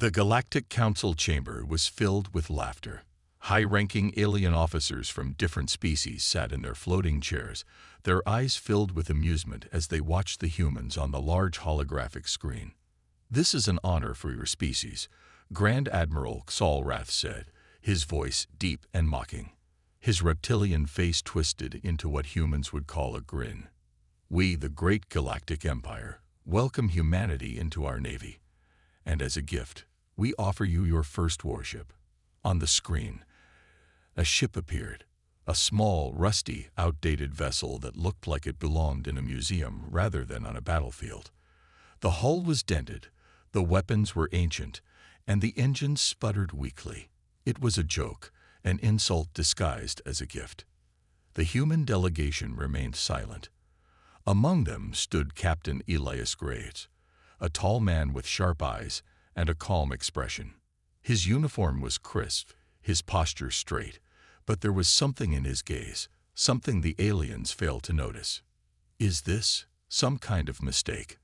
The Galactic Council chamber was filled with laughter. High-ranking alien officers from different species sat in their floating chairs, their eyes filled with amusement as they watched the humans on the large holographic screen. "This is an honor for your species," Grand Admiral Xal'Rath said, his voice deep and mocking. His reptilian face twisted into what humans would call a grin. "We, the Great Galactic Empire, welcome humanity into our navy. And as a gift, we offer you your first warship." On the screen, a ship appeared, a small, rusty, outdated vessel that looked like it belonged in a museum rather than on a battlefield. The hull was dented, the weapons were ancient, and the engines sputtered weakly. It was a joke, an insult disguised as a gift. The human delegation remained silent. Among them stood Captain Elias Graves, a tall man with sharp eyes and a calm expression. His uniform was crisp, his posture straight, but there was something in his gaze, something the aliens failed to notice. "Is this some kind of mistake?"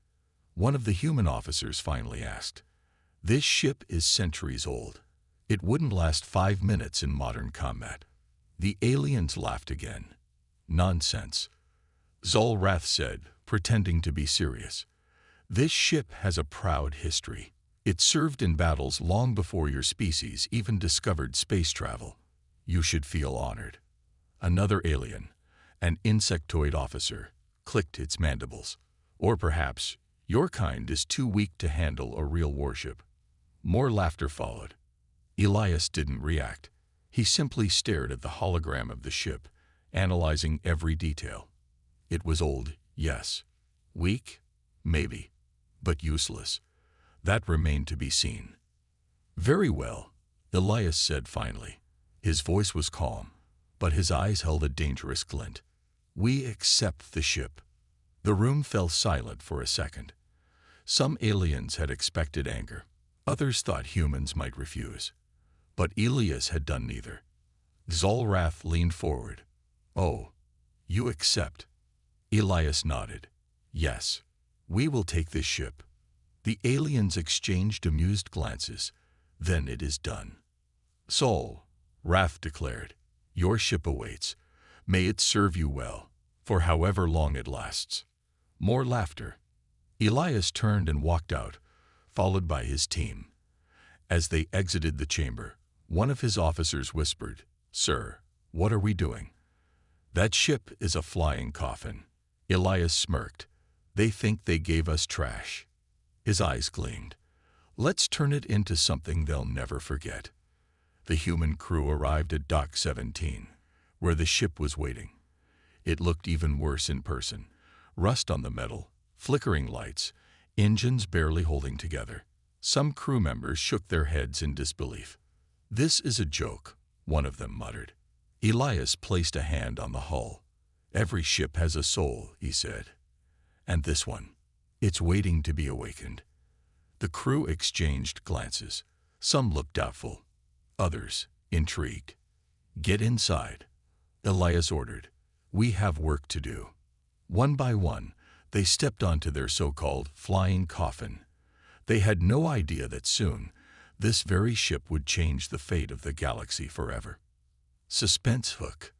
one of the human officers finally asked. "This ship is centuries old. It wouldn't last 5 minutes in modern combat." The aliens laughed again. "Nonsense," Xal'Rath said, pretending to be serious. "This ship has a proud history. It served in battles long before your species even discovered space travel. You should feel honored." Another alien, an insectoid officer, clicked its mandibles. "Or perhaps your kind is too weak to handle a real warship." More laughter followed. Elias didn't react. He simply stared at the hologram of the ship, analyzing every detail. It was old, yes. Weak? Maybe. But useless. That remained to be seen. "Very well," Elias said finally. His voice was calm, but his eyes held a dangerous glint. "We accept the ship." The room fell silent for a second. Some aliens had expected anger. Others thought humans might refuse. But Elias had done neither. Xal'Rath leaned forward. "Oh, you accept?" Elias nodded. "Yes, we will take this ship." The aliens exchanged amused glances. "Then it is done." "Xal'Rath declared, "Your ship awaits. May it serve you well, for however long it lasts." More laughter. Elias turned and walked out, followed by his team. As they exited the chamber, one of his officers whispered, "Sir, what are we doing?" "That ship is a flying coffin." Elias smirked. "They think they gave us trash." His eyes gleamed. "Let's turn it into something they'll never forget." The human crew arrived at Dock 17, where the ship was waiting. It looked even worse in person. Rust on the metal, flickering lights, engines barely holding together. Some crew members shook their heads in disbelief. "This is a joke," one of them muttered. Elias placed a hand on the hull. "Every ship has a soul," he said. "And this one, it's waiting to be awakened." The crew exchanged glances. Some looked doubtful, others intrigued. "Get inside," Elias ordered. "We have work to do." One by one, they stepped onto their so-called flying coffin. They had no idea that soon, this very ship would change the fate of the galaxy forever. Suspense hook.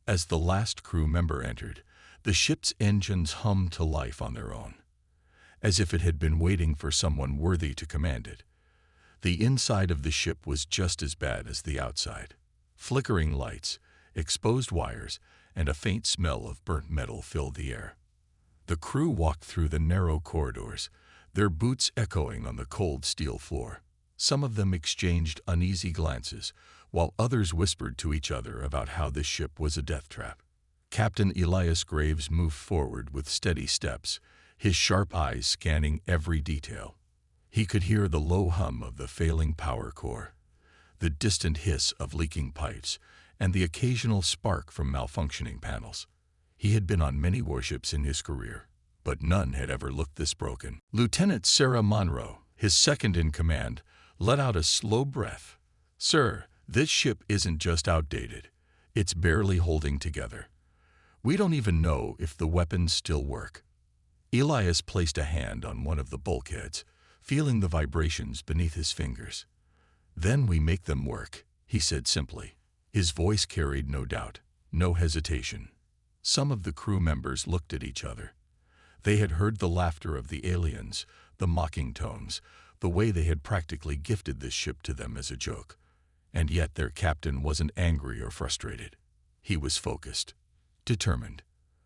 As the last crew member entered, the ship's engines hummed to life on their own, as if it had been waiting for someone worthy to command it. The inside of the ship was just as bad as the outside. Flickering lights, exposed wires, and a faint smell of burnt metal filled the air. The crew walked through the narrow corridors, their boots echoing on the cold steel floor. Some of them exchanged uneasy glances, while others whispered to each other about how this ship was a death trap. Captain Elias Graves moved forward with steady steps, his sharp eyes scanning every detail. He could hear the low hum of the failing power core, the distant hiss of leaking pipes, and the occasional spark from malfunctioning panels. He had been on many warships in his career, but none had ever looked this broken. Lieutenant Sarah Monroe, his second in command, let out a slow breath. "Sir, this ship isn't just outdated. It's barely holding together. We don't even know if the weapons still work." Elias placed a hand on one of the bulkheads, feeling the vibrations beneath his fingers. "Then we make them work," he said simply. His voice carried no doubt, no hesitation. Some of the crew members looked at each other. They had heard the laughter of the aliens, the mocking tones, the way they had practically gifted this ship to them as a joke. And yet their captain wasn't angry or frustrated. He was focused, determined.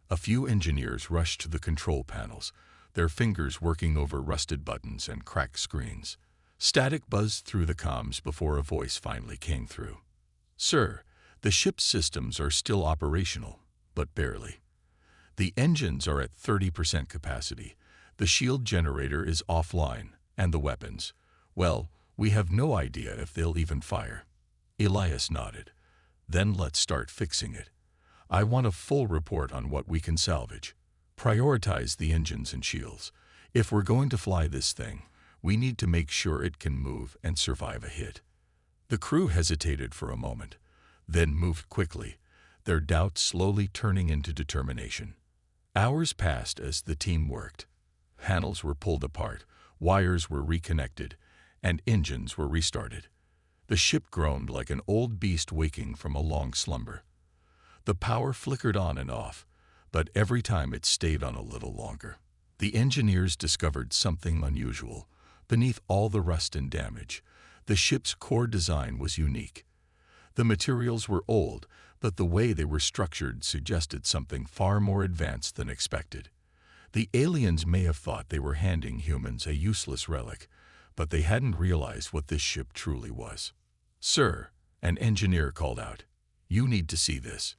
A few engineers rushed to the control panels, their fingers working over rusted buttons and cracked screens. Static buzzed through the comms before a voice finally came through. "Sir, the ship's systems are still operational, but barely. The engines are at 30% capacity, the shield generator is offline, and the weapons, well, we have no idea if they'll even fire." Elias nodded. "Then let's start fixing it. I want a full report on what we can salvage. Prioritize the engines and shields. If we're going to fly this thing, we need to make sure it can move and survive a hit." The crew hesitated for a moment, then moved quickly, their doubts slowly turning into determination. Hours passed as the team worked. Panels were pulled apart, wires were reconnected, and engines were restarted. The ship groaned like an old beast waking from a long slumber. The power flickered on and off, but every time it stayed on a little longer. The engineers discovered something unusual. Beneath all the rust and damage, the ship's core design was unique. The materials were old, but the way they were structured suggested something far more advanced than expected. The aliens may have thought they were handing humans a useless relic, but they hadn't realized what this ship truly was. "Sir," an engineer called out, "you need to see this."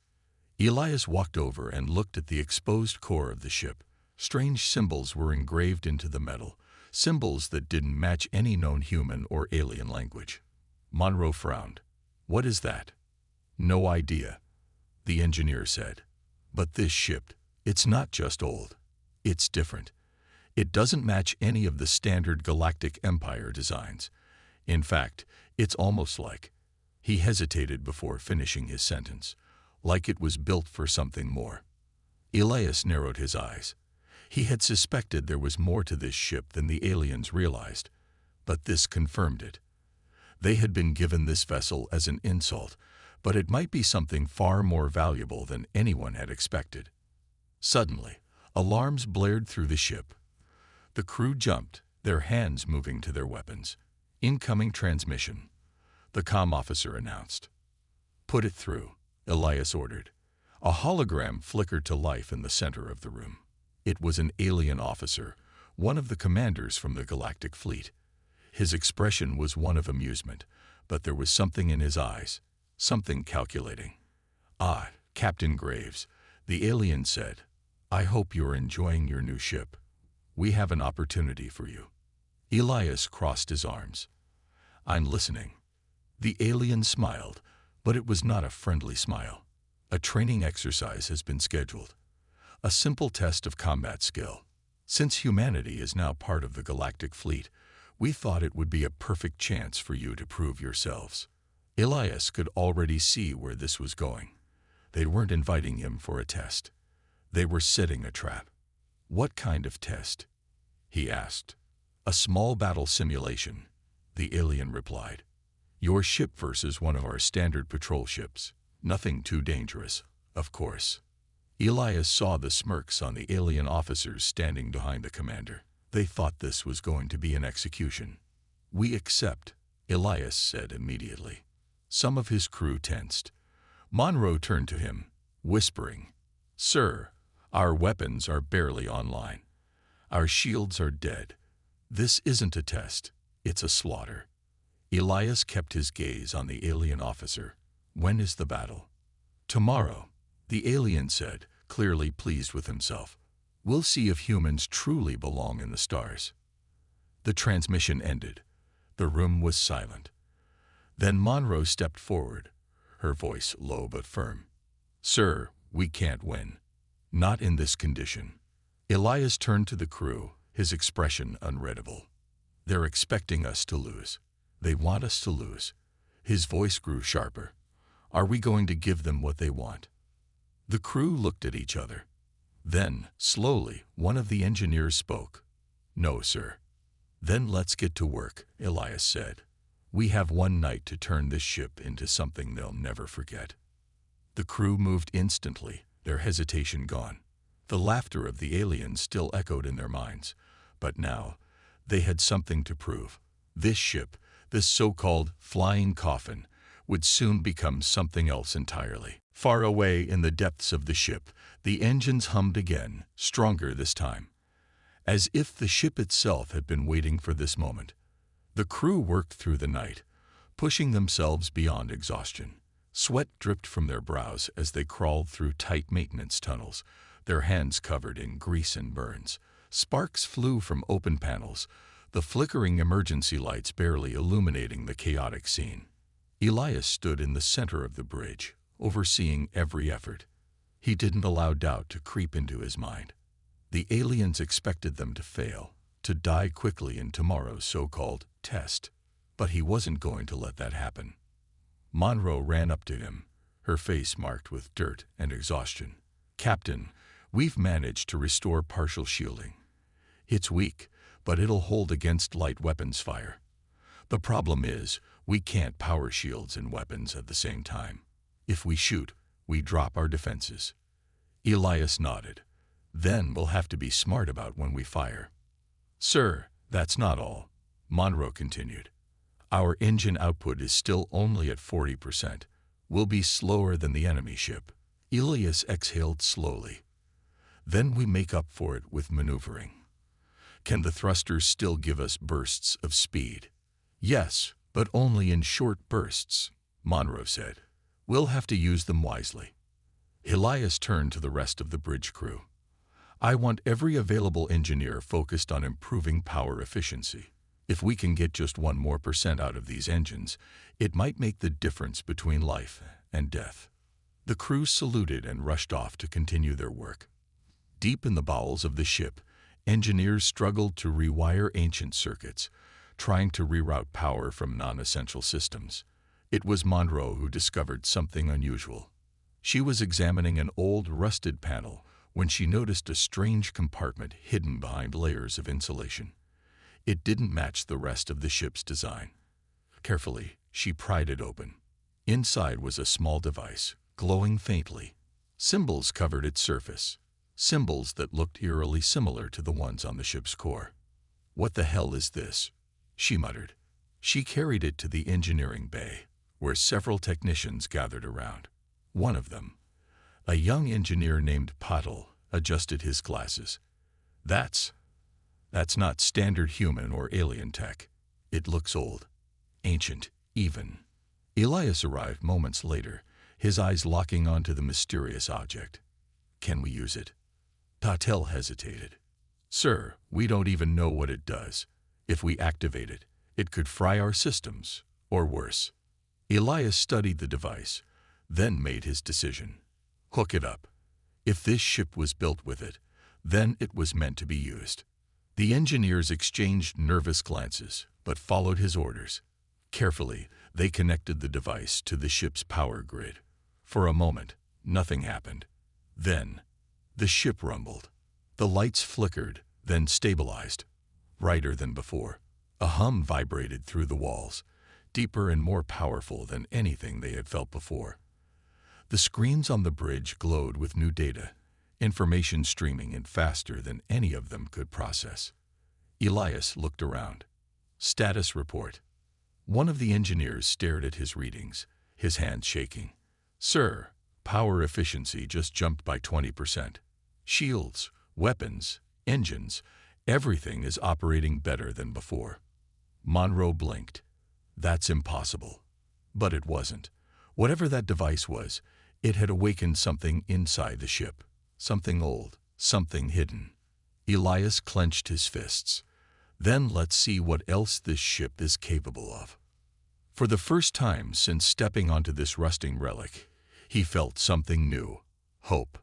Elias walked over and looked at the exposed core of the ship. Strange symbols were engraved into the metal, symbols that didn't match any known human or alien language. Monroe frowned. "What is that?" "No idea," the engineer said. "But this ship, it's not just old. It's different. It doesn't match any of the standard Galactic Empire designs. In fact, it's almost like—" He hesitated before finishing his sentence. "Like it was built for something more." Elias narrowed his eyes. He had suspected there was more to this ship than the aliens realized, but this confirmed it. They had been given this vessel as an insult, but it might be something far more valuable than anyone had expected. Suddenly, alarms blared through the ship. The crew jumped, their hands moving to their weapons. "Incoming transmission," the comm officer announced. "Put it through," Elias ordered. A hologram flickered to life in the center of the room. It was an alien officer, one of the commanders from the Galactic Fleet. His expression was one of amusement, but there was something in his eyes, something calculating. "Ah, Captain Graves," the alien said. "I hope you're enjoying your new ship. We have an opportunity for you." Elias crossed his arms. "I'm listening." The alien smiled, but it was not a friendly smile. "A training exercise has been scheduled. A simple test of combat skill. Since humanity is now part of the Galactic Fleet, we thought it would be a perfect chance for you to prove yourselves." Elias could already see where this was going. They weren't inviting him for a test. They were setting a trap. "What kind of test?" he asked. "A small battle simulation," the alien replied. "Your ship versus one of our standard patrol ships. Nothing too dangerous, of course." Elias saw the smirks on the alien officers standing behind the commander. They thought this was going to be an execution. "We accept," Elias said immediately. Some of his crew tensed. Monroe turned to him, whispering, "Sir, our weapons are barely online. Our shields are dead. This isn't a test, it's a slaughter." Elias kept his gaze on the alien officer. "When is the battle?" "Tomorrow," the alien said, clearly pleased with himself. "We'll see if humans truly belong in the stars." The transmission ended. The room was silent. Then Monroe stepped forward, her voice low but firm. "Sir, we can't win. Not in this condition." Elias turned to the crew, his expression unreadable. "They're expecting us to lose. They want us to lose." His voice grew sharper. "Are we going to give them what they want?" The crew looked at each other. Then, slowly, one of the engineers spoke. "No, sir." "Then let's get to work," Elias said. "We have one night to turn this ship into something they'll never forget." The crew moved instantly, their hesitation gone. The laughter of the aliens still echoed in their minds, but now they had something to prove. This ship, this so-called flying coffin, would soon become something else entirely. Far away in the depths of the ship, the engines hummed again, stronger this time, as if the ship itself had been waiting for this moment. The crew worked through the night, pushing themselves beyond exhaustion. Sweat dripped from their brows as they crawled through tight maintenance tunnels, their hands covered in grease and burns. Sparks flew from open panels, the flickering emergency lights barely illuminating the chaotic scene. Elias stood in the center of the bridge, overseeing every effort. He didn't allow doubt to creep into his mind. The aliens expected them to fail, to die quickly in tomorrow's so-called test. But he wasn't going to let that happen. Monroe ran up to him, her face marked with dirt and exhaustion. "Captain, we've managed to restore partial shielding. It's weak, but it'll hold against light weapons fire. The problem is, we can't power shields and weapons at the same time. If we shoot, we drop our defenses." Elias nodded. "Then we'll have to be smart about when we fire." "Sir, that's not all," Monroe continued. "Our engine output is still only at 40%. We'll be slower than the enemy ship." Elias exhaled slowly. "Then we make up for it with maneuvering." "Can the thrusters still give us bursts of speed?" "Yes, but only in short bursts," Monroe said. "We'll have to use them wisely." Elias turned to the rest of the bridge crew. "I want every available engineer focused on improving power efficiency. If we can get just 1% more out of these engines, it might make the difference between life and death." The crew saluted and rushed off to continue their work. Deep in the bowels of the ship, engineers struggled to rewire ancient circuits, trying to reroute power from non-essential systems. It was Monroe who discovered something unusual. She was examining an old, rusted panel when she noticed a strange compartment hidden behind layers of insulation. It didn't match the rest of the ship's design. Carefully, she pried it open. Inside was a small device, glowing faintly. Symbols covered its surface, symbols that looked eerily similar to the ones on the ship's core. "What the hell is this?" she muttered. She carried it to the engineering bay, where several technicians gathered around. One of them, a young engineer named Patel, adjusted his glasses. That's not standard human or alien tech. It looks old, ancient, even." Elias arrived moments later, his eyes locking onto the mysterious object. "Can we use it?" Patel hesitated. "Sir, we don't even know what it does. If we activate it, it could fry our systems, or worse." Elias studied the device, then made his decision. "Hook it up. If this ship was built with it, then it was meant to be used." The engineers exchanged nervous glances, but followed his orders. Carefully, they connected the device to the ship's power grid. For a moment, nothing happened. Then, the ship rumbled. The lights flickered, then stabilized. Brighter than before, a hum vibrated through the walls, deeper and more powerful than anything they had felt before. The screens on the bridge glowed with new data, information streaming in faster than any of them could process. Elias looked around. "Status report." One of the engineers stared at his readings, his hands shaking. "Sir, power efficiency just jumped by 20%. Shields, weapons, engines, everything is operating better than before." Monroe blinked. "That's impossible." But it wasn't. Whatever that device was, it had awakened something inside the ship. Something old, something hidden. Elias clenched his fists. "Then let's see what else this ship is capable of." For the first time since stepping onto this rusting relic, he felt something new, hope.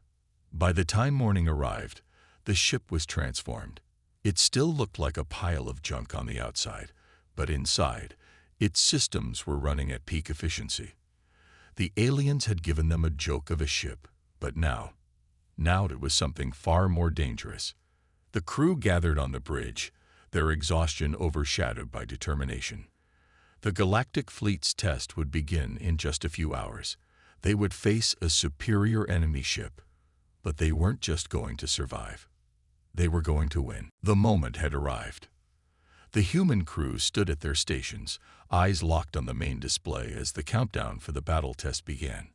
By the time morning arrived, the ship was transformed. It still looked like a pile of junk on the outside, but inside, its systems were running at peak efficiency. The aliens had given them a joke of a ship, but now it was something far more dangerous. The crew gathered on the bridge, their exhaustion overshadowed by determination. The Galactic Fleet's test would begin in just a few hours. They would face a superior enemy ship, but they weren't just going to survive. They were going to win. The moment had arrived. The human crew stood at their stations, eyes locked on the main display as the countdown for the battle test began.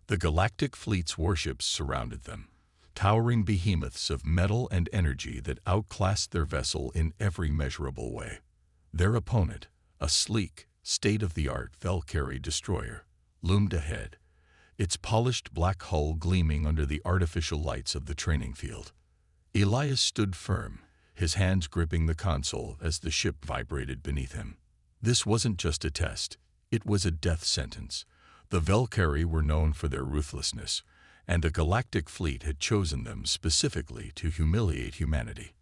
The Galactic Fleet's warships surrounded them, towering behemoths of metal and energy that outclassed their vessel in every measurable way. Their opponent, a sleek, state-of-the-art Valkyrie destroyer, loomed ahead, its polished black hull gleaming under the artificial lights of the training field. Elias stood firm, his hands gripping the console as the ship vibrated beneath him. This wasn't just a test, it was a death sentence. The Valkyrie were known for their ruthlessness, and the Galactic Fleet had chosen them specifically to humiliate humanity.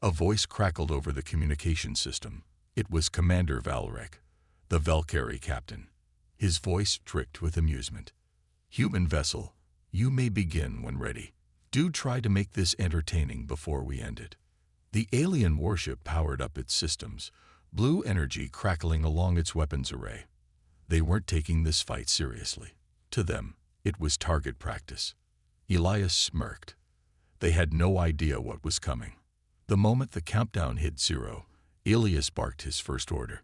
A voice crackled over the communication system. It was Commander Valrek, the Valkyrie captain. His voice tricked with amusement. "Human vessel, you may begin when ready. Do try to make this entertaining before we end it." The alien warship powered up its systems, blue energy crackling along its weapons array. They weren't taking this fight seriously. To them, it was target practice. Elias smirked. They had no idea what was coming. The moment the countdown hit 0, Elias barked his first order.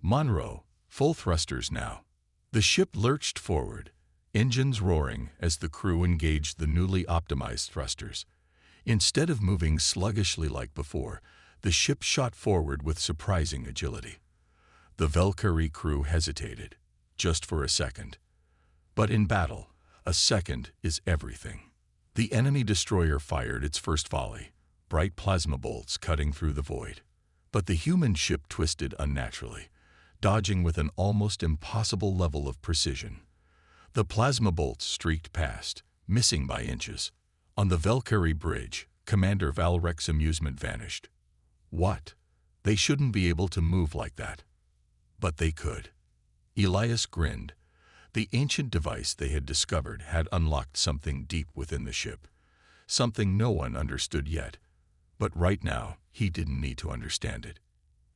"Monroe, full thrusters now." The ship lurched forward, engines roaring as the crew engaged the newly optimized thrusters. Instead of moving sluggishly like before, the ship shot forward with surprising agility. The Valkyrie crew hesitated, just for a second. But in battle, a second is everything. The enemy destroyer fired its first volley, bright plasma bolts cutting through the void. But the human ship twisted unnaturally, dodging with an almost impossible level of precision. The plasma bolts streaked past, missing by inches. On the Valkyrie bridge, Commander Valrek's amusement vanished. What? They shouldn't be able to move like that. But they could. Elias grinned. The ancient device they had discovered had unlocked something deep within the ship, something no one understood yet. But right now, he didn't need to understand it.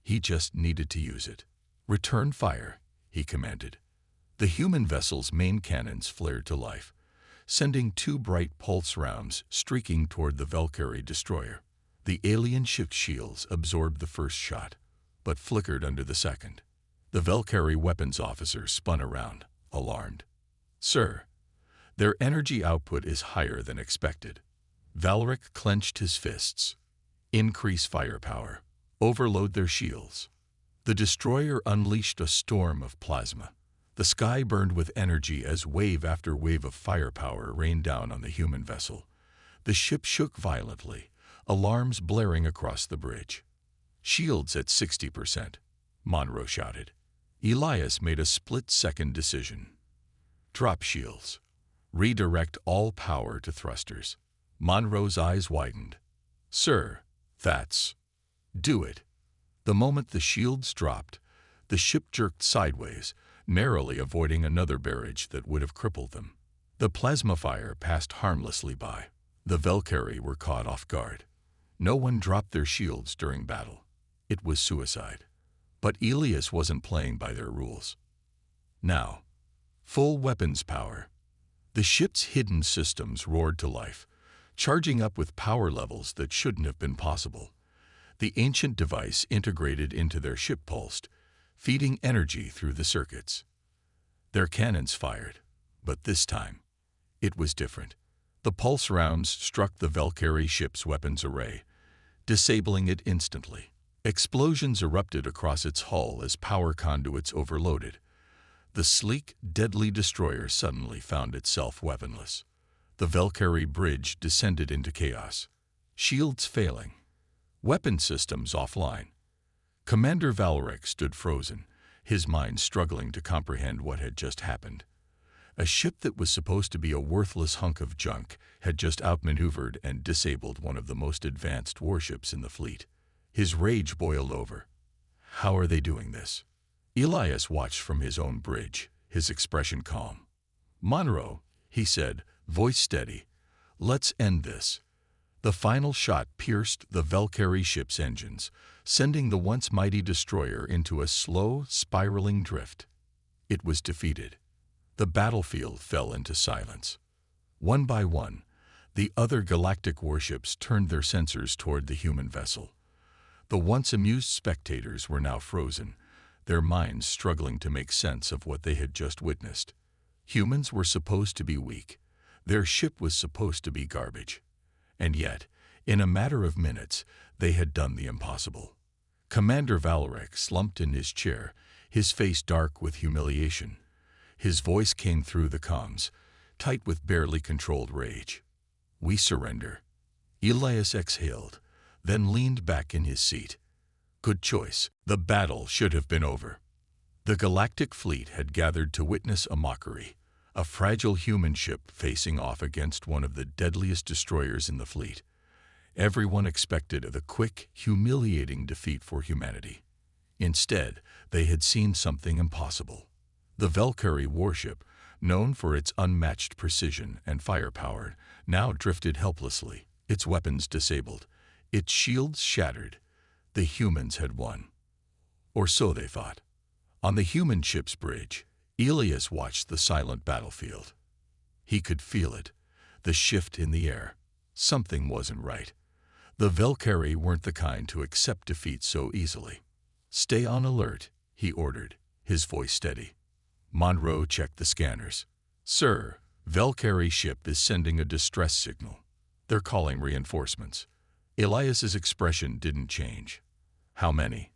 He just needed to use it. "Return fire," he commanded. The human vessel's main cannons flared to life, sending 2 bright pulse rounds streaking toward the Valkyrie destroyer. The alien ship's shields absorbed the first shot, but flickered under the second. The Valkyrie weapons officer spun around, alarmed. "Sir, their energy output is higher than expected." Valrek clenched his fists. "Increase firepower. Overload their shields." The destroyer unleashed a storm of plasma. The sky burned with energy as wave after wave of firepower rained down on the human vessel. The ship shook violently, alarms blaring across the bridge. "Shields at 60%, Monroe shouted. Elias made a split-second decision. "Drop shields. Redirect all power to thrusters." Monroe's eyes widened. "Sir, that's..." "Do it." The moment the shields dropped, the ship jerked sideways, narrowly avoiding another barrage that would have crippled them. The plasma fire passed harmlessly by. The Valkyrie were caught off guard. No one dropped their shields during battle. It was suicide. But Elias wasn't playing by their rules. Now, full weapons power. The ship's hidden systems roared to life, charging up with power levels that shouldn't have been possible. The ancient device integrated into their ship pulsed, feeding energy through the circuits. Their cannons fired, but this time, it was different. The pulse rounds struck the Valkyrie ship's weapons array, disabling it instantly. Explosions erupted across its hull as power conduits overloaded. The sleek, deadly destroyer suddenly found itself weaponless. The Valkyrie bridge descended into chaos, shields failing, weapon systems offline. Commander Valrek stood frozen, his mind struggling to comprehend what had just happened. A ship that was supposed to be a worthless hunk of junk had just outmaneuvered and disabled one of the most advanced warships in the fleet. His rage boiled over. How are they doing this? Elias watched from his own bridge, his expression calm. "Monroe," he said, voice steady, "let's end this." The final shot pierced the Valkyrie ship's engines, sending the once mighty destroyer into a slow, spiraling drift. It was defeated. The battlefield fell into silence. One by one, the other galactic warships turned their sensors toward the human vessel. The once amused spectators were now frozen, their minds struggling to make sense of what they had just witnessed. Humans were supposed to be weak. Their ship was supposed to be garbage. And yet, in a matter of minutes, they had done the impossible. Commander Valorek slumped in his chair, his face dark with humiliation. His voice came through the comms, tight with barely controlled rage. "We surrender." Elias exhaled, then leaned back in his seat. Good choice. The battle should have been over. The galactic fleet had gathered to witness a mockery, a fragile human ship facing off against one of the deadliest destroyers in the fleet. Everyone expected the quick, humiliating defeat for humanity. Instead, they had seen something impossible. The Valkyrie warship, known for its unmatched precision and firepower, now drifted helplessly, its weapons disabled, its shields shattered. The humans had won. Or so they thought. On the human ship's bridge, Elias watched the silent battlefield. He could feel it, the shift in the air. Something wasn't right. The Valkyrie weren't the kind to accept defeat so easily. "Stay on alert," he ordered, his voice steady. Monroe checked the scanners. "Sir, Valkyrie ship is sending a distress signal. They're calling reinforcements." Elias's expression didn't change. "How many?"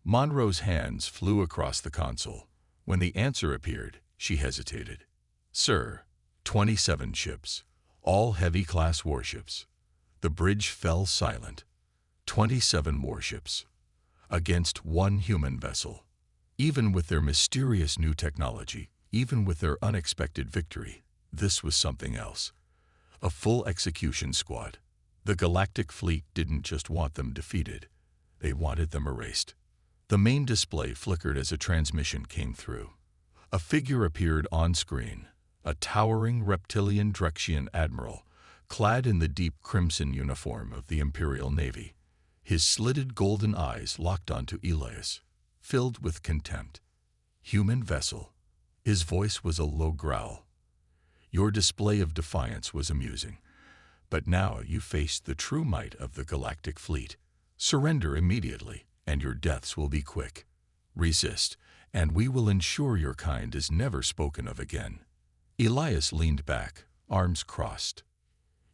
Monroe's hands flew across the console. When the answer appeared, she hesitated. "Sir, 27 ships, all heavy-class warships." The bridge fell silent. 27 warships against one human vessel. Even with their mysterious new technology, even with their unexpected victory, this was something else. A full execution squad. The Galactic Fleet didn't just want them defeated, they wanted them erased. The main display flickered as a transmission came through. A figure appeared on screen, a towering reptilian Drexian admiral, clad in the deep crimson uniform of the Imperial Navy. His slitted golden eyes locked onto Elias, filled with contempt. "Human vessel." His voice was a low growl. "Your display of defiance was amusing, but now you face the true might of the Galactic Fleet. Surrender immediately, and your deaths will be quick. Resist, and we will ensure your kind is never spoken of again." Elias leaned back, arms crossed.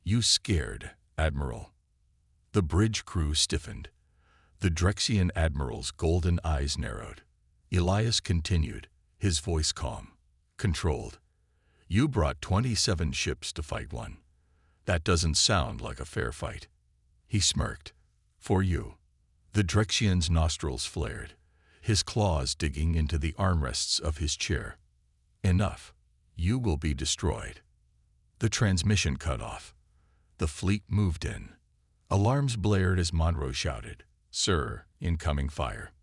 "You scared, Admiral." The bridge crew stiffened. The Drexian admiral's golden eyes narrowed. Elias continued, his voice calm, controlled. "You brought 27 ships to fight one. That doesn't sound like a fair fight." He smirked. "For you." The Drexian's nostrils flared, his claws digging into the armrests of his chair. "Enough. You will be destroyed." The transmission cut off. The fleet moved in. Alarms blared as Monroe shouted, "Sir, incoming fire."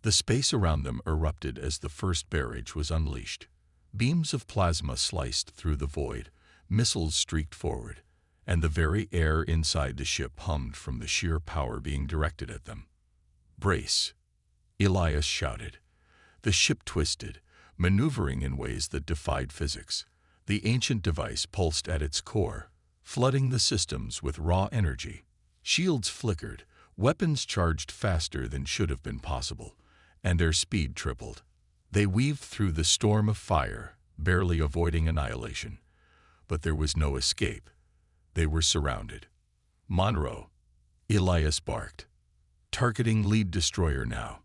The space around them erupted as the first barrage was unleashed. Beams of plasma sliced through the void, missiles streaked forward, and the very air inside the ship hummed from the sheer power being directed at them. "Brace," Elias shouted. The ship twisted, maneuvering in ways that defied physics. The ancient device pulsed at its core, flooding the systems with raw energy. Shields flickered, weapons charged faster than should have been possible, and their speed tripled. They weaved through the storm of fire, barely avoiding annihilation. But there was no escape. They were surrounded. "Monroe," Elias barked. "Targeting lead destroyer now."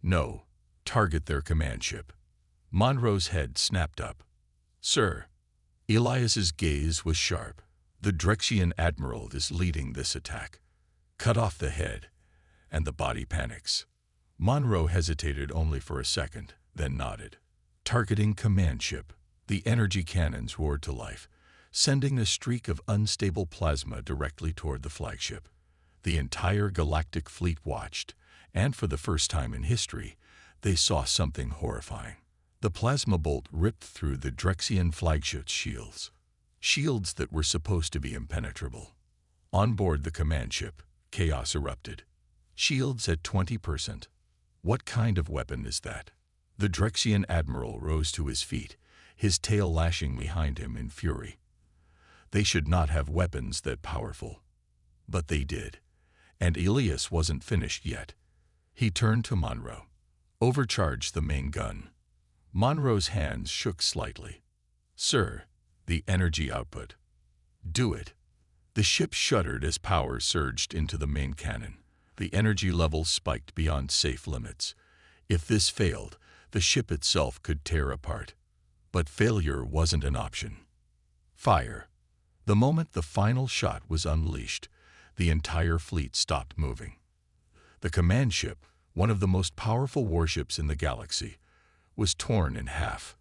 "No, target their command ship." Monroe's head snapped up. "Sir." Elias's gaze was sharp. "The Drexian admiral is leading this attack. Cut off the head, and the body panics." Monroe hesitated only for a second, then nodded. Targeting command ship. The energy cannons roared to life, sending a streak of unstable plasma directly toward the flagship. The entire Galactic Fleet watched, and for the first time in history, they saw something horrifying. The plasma bolt ripped through the Drexian flagship's shields. Shields that were supposed to be impenetrable. On board the command ship, chaos erupted. Shields at 20%. What kind of weapon is that? The Drexian admiral rose to his feet, his tail lashing behind him in fury. They should not have weapons that powerful. But they did. And Elias wasn't finished yet. He turned to Monroe. Overcharge the main gun. Monroe's hands shook slightly. Sir, the energy output. Do it. The ship shuddered as power surged into the main cannon. The energy levels spiked beyond safe limits. If this failed, the ship itself could tear apart. But failure wasn't an option. Fire. The moment the final shot was unleashed, the entire fleet stopped moving. The command ship, one of the most powerful warships in the galaxy, was torn in half.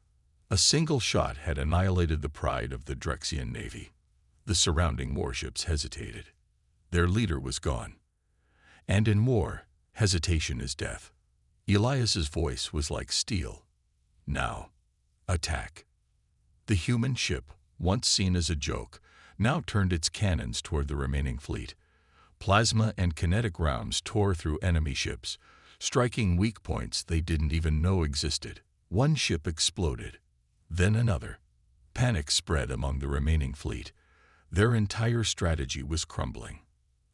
A single shot had annihilated the pride of the Drexian navy. The surrounding warships hesitated. Their leader was gone. And in war, hesitation is death. Elias's voice was like steel. Now, attack. The human ship, once seen as a joke, now turned its cannons toward the remaining fleet. Plasma and kinetic rounds tore through enemy ships, striking weak points they didn't even know existed. One ship exploded, then another. Panic spread among the remaining fleet. Their entire strategy was crumbling.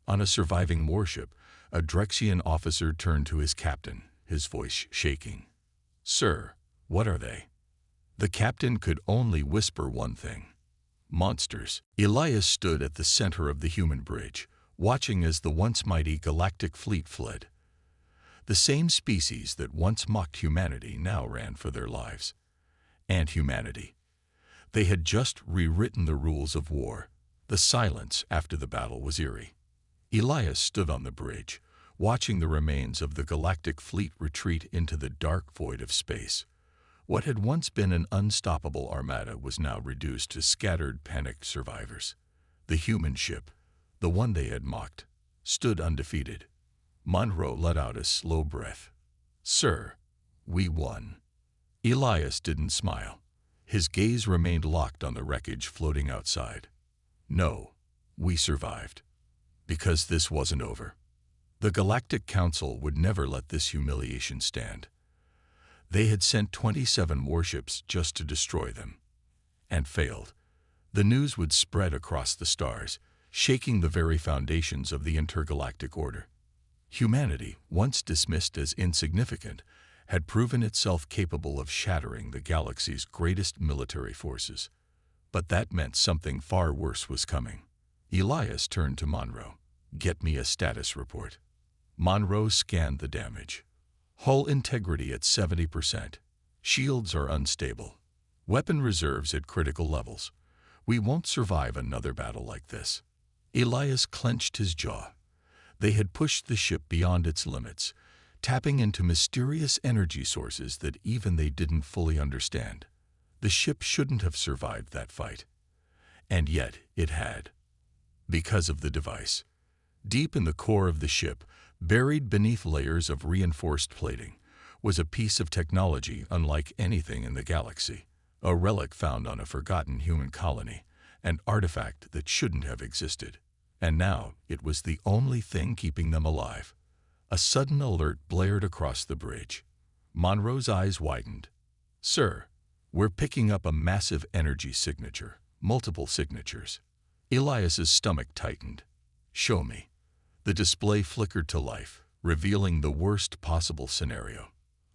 On a surviving warship, a Drexian officer turned to his captain, his voice shaking. Sir, what are they? The captain could only whisper one thing. Monsters. Elias stood at the center of the human bridge, watching as the once mighty galactic fleet fled. The same species that once mocked humanity now ran for their lives. And humanity. They had just rewritten the rules of war. The silence after the battle was eerie. Elias stood on the bridge, watching the remains of the galactic fleet retreat into the dark void of space. What had once been an unstoppable armada was now reduced to scattered, panicked survivors. The human ship, the one they had mocked, stood undefeated. Monroe let out a slow breath. Sir, we won. Elias didn't smile. His gaze remained locked on the wreckage floating outside. No, we survived. Because this wasn't over. The Galactic Council would never let this humiliation stand. They had sent 27 warships just to destroy them. And failed. The news would spread across the stars, shaking the very foundations of the intergalactic order. Humanity, once dismissed as insignificant, had proven itself capable of shattering the galaxy's greatest military forces. But that meant something far worse was coming. Elias turned to Monroe. Get me a status report. Monroe scanned the damage. Hull integrity at 70%. Shields are unstable. Weapon reserves at critical levels. We won't survive another battle like this. Elias clenched his jaw. They had pushed the ship beyond its limits, tapping into mysterious energy sources that even they didn't fully understand. The ship shouldn't have survived that fight. And yet it had. Because of the device. Deep in the core of the ship, buried beneath layers of reinforced plating, was a piece of technology unlike anything in the galaxy. A relic found on a forgotten human colony, an artifact that shouldn't have existed. And now it was the only thing keeping them alive. A sudden alert blared across the bridge. Monroe's eyes widened. Sir, we're picking up a massive energy signature, multiple signatures. Elias's stomach tightened. Show me. The display flickered to life, revealing the worst possible scenario.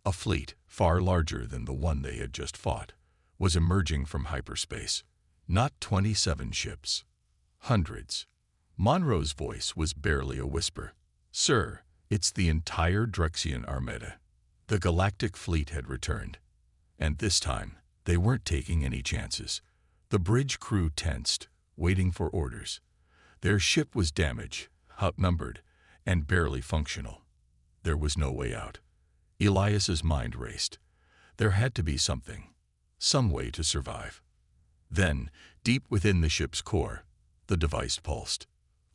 A fleet, far larger than the one they had just fought, was emerging from hyperspace. Not 27 ships. Hundreds. Monroe's voice was barely a whisper. Sir, it's the entire Drexian armada. The galactic fleet had returned. And this time, they weren't taking any chances. The bridge crew tensed, waiting for orders. Their ship was damaged, outnumbered, and barely functional. There was no way out. Elias's mind raced. There had to be something, some way to survive. Then, deep within the ship's core, the device pulsed.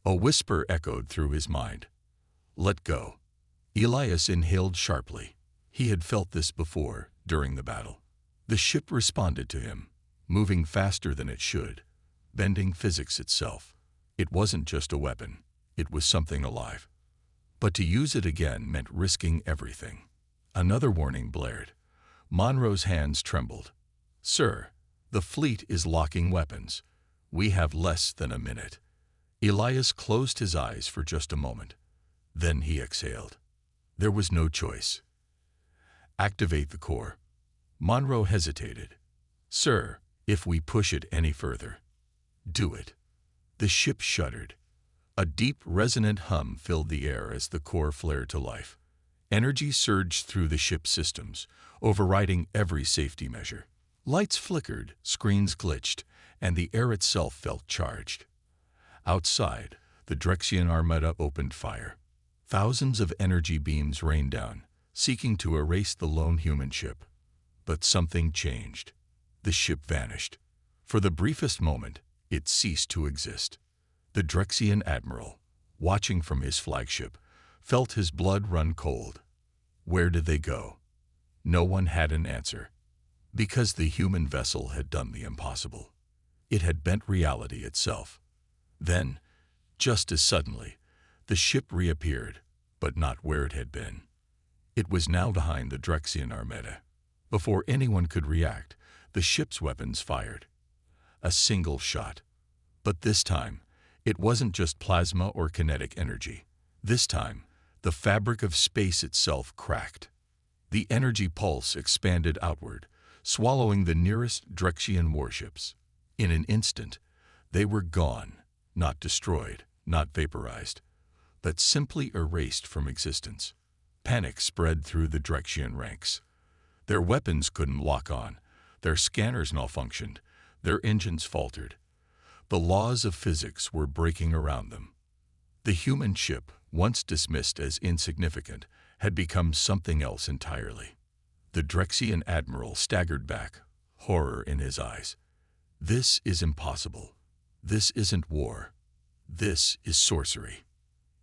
A whisper echoed through his mind. Let go. Elias inhaled sharply. He had felt this before, during the battle. The ship responded to him, moving faster than it should, bending physics itself. It wasn't just a weapon. It was something alive. But to use it again meant risking everything. Another warning blared. Monroe's hands trembled. "Sir, the fleet is locking weapons. We have less than a minute." Elias closed his eyes for just a moment. Then he exhaled. There was no choice. "Activate the core." Monroe hesitated. "Sir, if we push it any further." "Do it." The ship shuddered. A deep, resonant hum filled the air as the core flared to life. Energy surged through the ship's systems, overriding every safety measure. Lights flickered, screens glitched, and the air itself felt charged. Outside, the Drexian Armada opened fire. Thousands of energy beams rained down, seeking to erase the lone human ship. But something changed. The ship vanished. For the briefest moment, it ceased to exist. The Drexian admiral, watching from his flagship, felt his blood run cold. Where did they go? No one had an answer. Because the human vessel had done the impossible. It had bent reality itself. Then, just as suddenly, the ship reappeared, but not where it had been. It was now behind the Drexian Armada. Before anyone could react, the ship's weapons fired. A single shot. But this time, it wasn't just plasma or kinetic energy. This time, the fabric of space itself cracked. The energy pulse expanded outward, swallowing the nearest Drexian warships. In an instant, they were gone, not destroyed, not vaporized, but simply erased from existence. Panic spread through the Drexian ranks. Their weapons couldn't lock on, their scanners malfunctioned, their engines faltered. The laws of physics were breaking around them. The human ship, once dismissed as insignificant, had become something else entirely. The Drexian admiral staggered back, horror in his eyes. This is impossible. This isn't war. This is sorcery.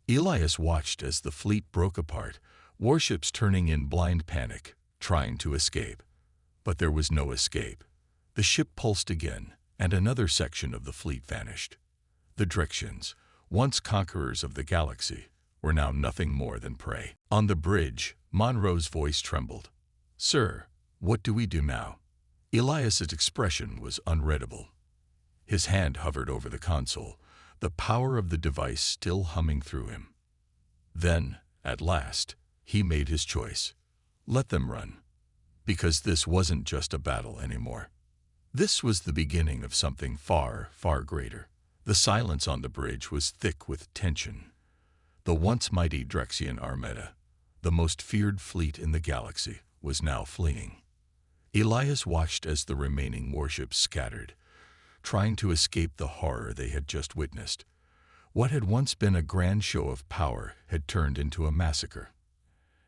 Elias watched as the fleet broke apart, warships turning in blind panic, trying to escape. But there was no escape. The ship pulsed again, and another section of the fleet vanished. The Drexians, once conquerors of the galaxy, were now nothing more than prey. On the bridge, Monroe's voice trembled. "Sir, what do we do now?" Elias's expression was unreadable. His hand hovered over the console, the power of the device still humming through him. Then, at last, he made his choice. Let them run. Because this wasn't just a battle anymore. This was the beginning of something far, far greater. The silence on the bridge was thick with tension. The once mighty Drexian Armada, the most feared fleet in the galaxy, was now fleeing. Elias watched as the remaining warships scattered, trying to escape the horror they had just witnessed. What had once been a grand show of power had turned into a massacre.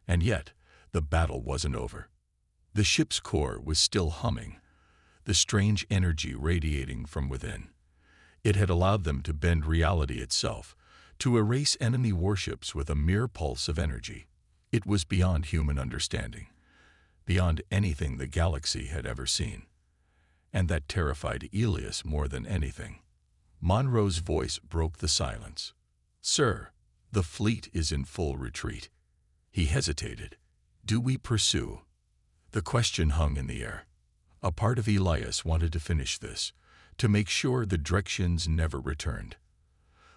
And yet, the battle wasn't over. The ship's core was still humming, the strange energy radiating from within. It had allowed them to bend reality itself, to erase enemy warships with a mere pulse of energy. It was beyond human understanding, beyond anything the galaxy had ever seen. And that terrified Elias more than anything. Monroe's voice broke the silence. "Sir, the fleet is in full retreat." He hesitated. "Do we pursue?" The question hung in the air. A part of Elias wanted to finish this, to make sure the Drexians never returned.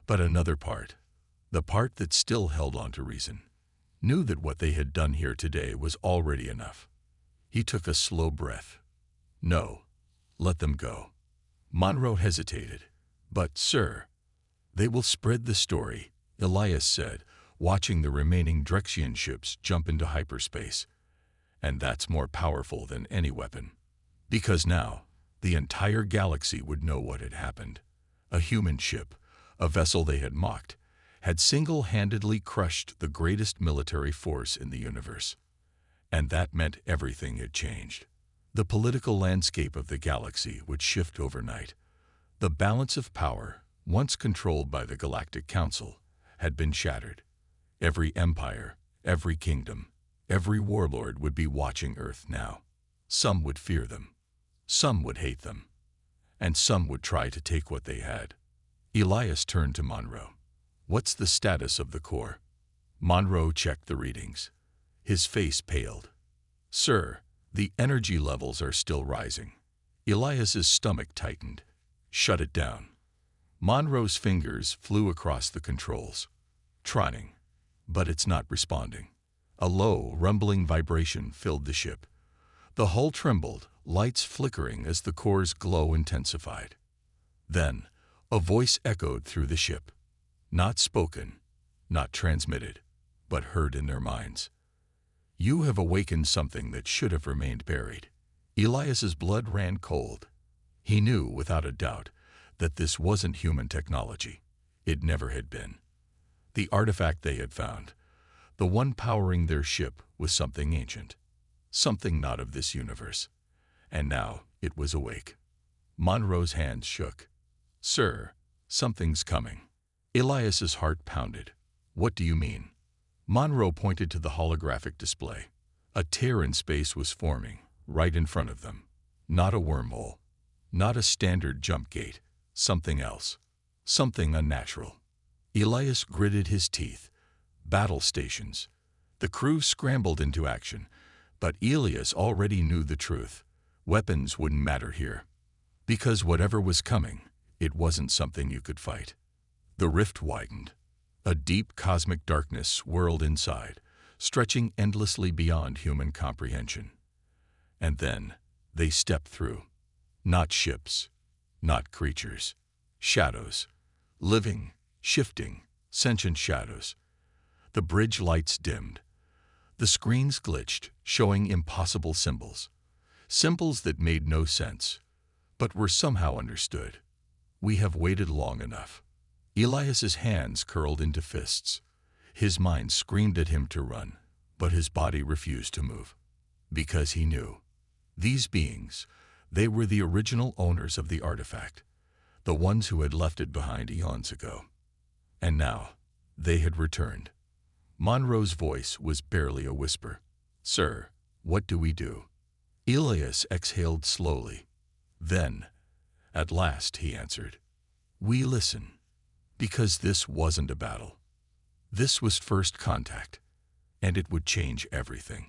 But another part, the part that still held on to reason, knew that what they had done here today was already enough. He took a slow breath. "No, let them go." Monroe hesitated. "But, sir, they will spread the story," Elias said, watching the remaining Drexian ships jump into hyperspace. "And that's more powerful than any weapon. Because now, the entire galaxy would know what had happened. A human ship, a vessel they had mocked, had single-handedly crushed the greatest military force in the universe. And that meant everything had changed. The political landscape of the galaxy would shift overnight. The balance of power, once controlled by the Galactic Council, had been shattered. Every empire, every kingdom, every warlord would be watching Earth now. Some would fear them. Some would hate them. And some would try to take what they had. Elias turned to Monroe. "What's the status of the core?" Monroe checked the readings. His face paled. "Sir, the energy levels are still rising." Elias's stomach tightened. "Shut it down." Monroe's fingers flew across the controls. "Trying, but it's not responding." A low, rumbling vibration filled the ship. The hull trembled, lights flickering as the core's glow intensified. Then, a voice echoed through the ship. Not spoken, not transmitted, but heard in their minds. "You have awakened something that should have remained buried." Elias's blood ran cold. He knew, without a doubt, that this wasn't human technology. It never had been. The artifact they had found, the one powering their ship, was something ancient. Something not of this universe. And now it was awake. Monroe's hands shook. "Sir, something's coming." Elias's heart pounded. "What do you mean?" Monroe pointed to the holographic display. A tear in space was forming, right in front of them. Not a wormhole. Not a standard jump gate. Something else. Something unnatural. Elias gritted his teeth. Battle stations. The crew scrambled into action, but Elias already knew the truth. Weapons wouldn't matter here. Because whatever was coming, it wasn't something you could fight. The rift widened. A deep cosmic darkness swirled inside, stretching endlessly beyond human comprehension. And then they stepped through. Not ships, not creatures. Shadows. Living, shifting, sentient shadows. The bridge lights dimmed. The screens glitched, showing impossible symbols. Symbols that made no sense, but were somehow understood. "We have waited long enough." Elias's hands curled into fists. His mind screamed at him to run, but his body refused to move. Because he knew. These beings, they were the original owners of the artifact, the ones who had left it behind eons ago. And now, they had returned. Monroe's voice was barely a whisper. "Sir, what do we do?" Elias exhaled slowly. Then, at last, he answered. "We listen." Because this wasn't a battle. This was first contact, and it would change everything.